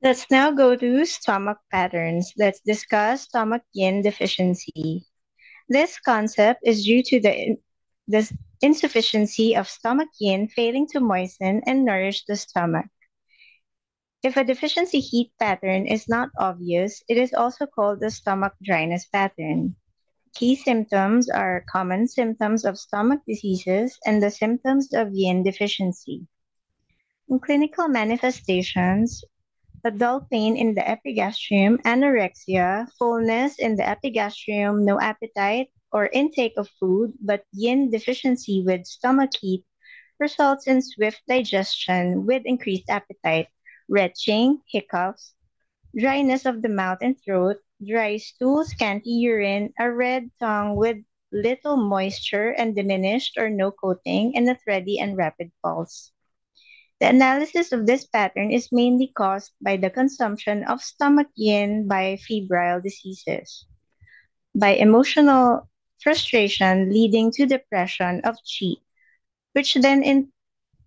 Let's now go to stomach patterns. Let's discuss stomach yin deficiency. This concept is due to the insufficiency of stomach yin failing to moisten and nourish the stomach. If a deficiency heat pattern is not obvious, it is also called the stomach dryness pattern. Key symptoms are common symptoms of stomach diseases and the symptoms of yin deficiency. In clinical manifestations, a dull pain in the epigastrium, anorexia, fullness in the epigastrium, no appetite or intake of food, but yin deficiency with stomach heat results in swift digestion with increased appetite, retching, hiccups, dryness of the mouth and throat, dry stool, scanty urine, a red tongue with little moisture and diminished or no coating, and a thready and rapid pulse. The analysis of this pattern is mainly caused by the consumption of stomach yin by febrile diseases, by emotional frustration leading to depression of qi, which then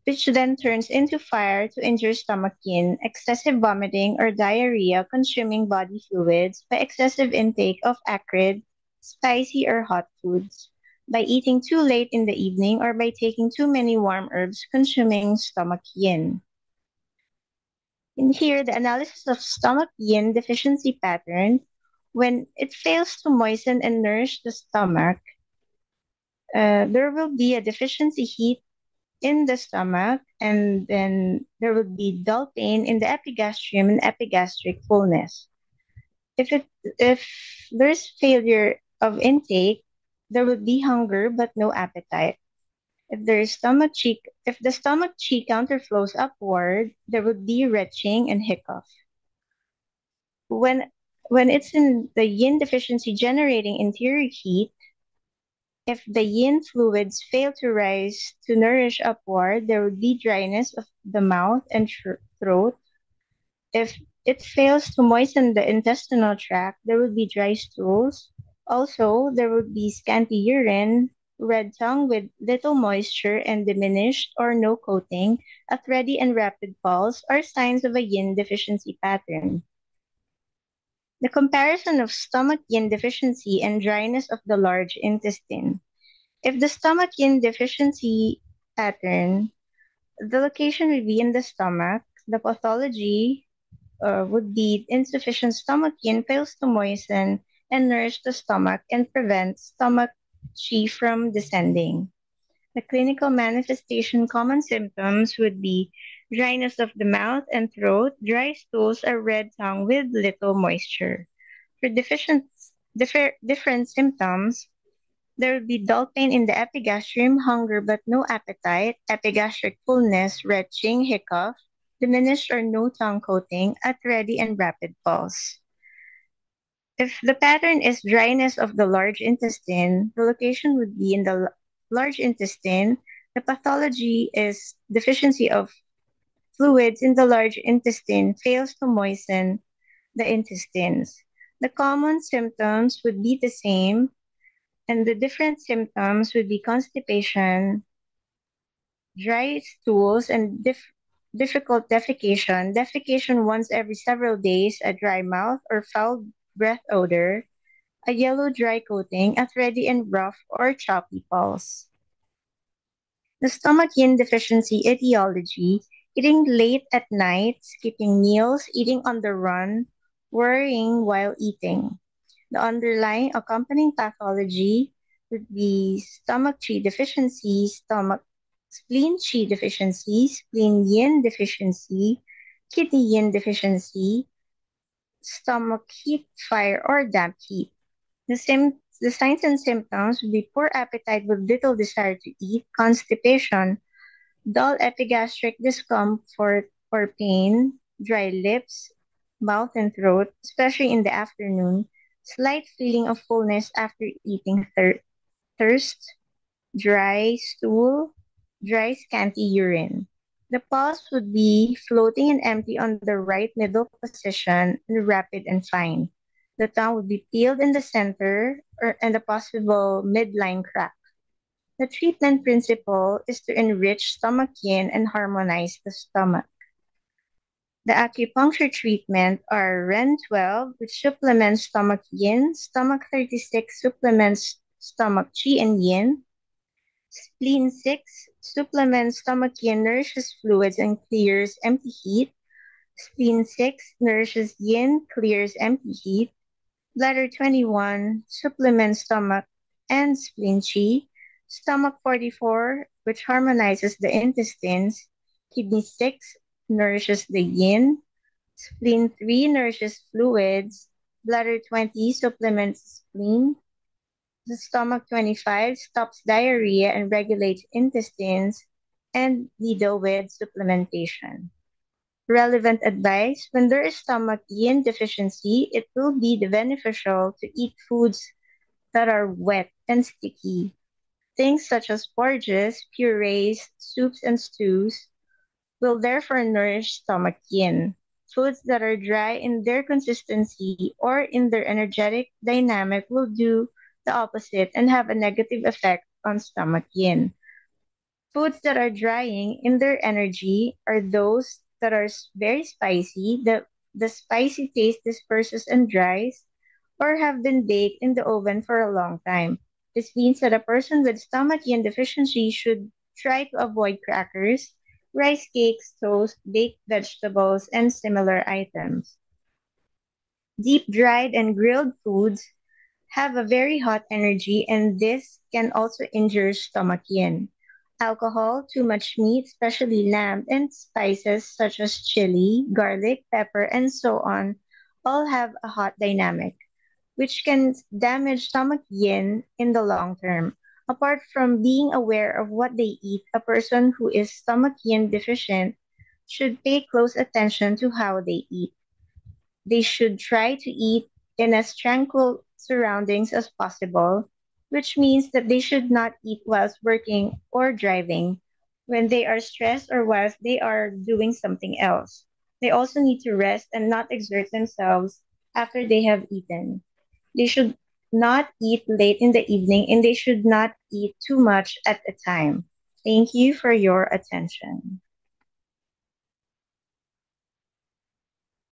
which then turns into fire to injure stomach yin, excessive vomiting or diarrhea consuming body fluids by excessive intake of acrid, spicy, or hot foods, by eating too late in the evening, or by taking too many warm herbs consuming stomach yin. In here, the analysis of stomach yin deficiency pattern, when it fails to moisten and nourish the stomach, there will be a deficiency heat in the stomach, and then there will be dull pain in the epigastrium and epigastric fullness. If there's failure of intake, there will be hunger but no appetite. If the stomach chi counterflows upward, there would be retching and hiccough. When when it's in the yin deficiency generating interior heat, if the yin fluids fail to rise to nourish upward, there would be dryness of the mouth and throat. If it fails to moisten the intestinal tract, there would be dry stools. Also, there would be scanty urine, red tongue with little moisture and diminished or no coating, a thready and rapid pulse, are signs of a yin deficiency pattern. The comparison of stomach yin deficiency and dryness of the large intestine. If the stomach yin deficiency pattern, the location would be in the stomach. The pathology would be insufficient stomach yin fails to moisten and nourish the stomach and prevent stomach chi from descending. The clinical manifestation common symptoms would be dryness of the mouth and throat, dry stools, a red tongue with little moisture. For different symptoms, there will be dull pain in the epigastrium, hunger but no appetite, epigastric fullness, retching, hiccough, diminished or no tongue coating, at ready and rapid pulse. If the pattern is dryness of the large intestine, the location would be in the large intestine. The pathology is deficiency of fluids in the large intestine fails to moisten the intestines. The common symptoms would be the same, and the different symptoms would be constipation, dry stools, and difficult defecation, defecation once every several days, a dry mouth or foul breath odor, a yellow dry coating, a thready and rough or choppy pulse. The stomach yin deficiency etiology: eating late at night, skipping meals, eating on the run, worrying while eating. The underlying accompanying pathology would be stomach chi deficiency, stomach spleen chi deficiency, spleen yin deficiency, kidney yin deficiency, stomach heat, fire, or damp heat. The signs and symptoms would be poor appetite with little desire to eat, constipation, dull epigastric discomfort or pain, dry lips, mouth and throat, especially in the afternoon, slight feeling of fullness after eating, thirst, dry stool, dry scanty urine. The pulse would be floating and empty on the right middle position and rapid and fine. The tongue would be peeled in the center and a possible midline crack. The treatment principle is to enrich stomach yin and harmonize the stomach. The acupuncture treatment are REN 12, which supplements stomach yin, stomach 36 supplements stomach qi and yin, spleen 6 supplements stomach yin, nourishes fluids and clears empty heat, spleen 6 nourishes yin, clears empty heat, bladder 21 supplements stomach and spleen qi, stomach 44, which harmonizes the intestines, kidney 6 nourishes the yin, spleen 3 nourishes fluids, bladder 20 supplements spleen, the stomach 25 stops diarrhea and regulates intestines, and lido with supplementation. Relevant advice: when there is stomach yin deficiency, it will be beneficial to eat foods that are wet and sticky. Things such as porridges, purees, soups, and stews will therefore nourish stomach yin. Foods that are dry in their consistency or in their energetic dynamic will do the opposite and have a negative effect on stomach yin. Foods that are drying in their energy are those that are very spicy. The spicy taste disperses and dries, or have been baked in the oven for a long time. This means that a person with stomach yin deficiency should try to avoid crackers, rice cakes, toast, baked vegetables, and similar items. Deep dried and grilled foods have a very hot energy, and this can also injure stomach yin. Alcohol, too much meat, especially lamb, and spices such as chili, garlic, pepper, and so on, all have a hot dynamic, which can damage stomach yin in the long term. Apart from being aware of what they eat, a person who is stomach yin deficient should pay close attention to how they eat. They should try to eat in as tranquil surroundings as possible, which means that they should not eat whilst working or driving, when they are stressed or whilst they are doing something else. They also need to rest and not exert themselves after they have eaten. They should not eat late in the evening and they should not eat too much at a time. Thank you for your attention.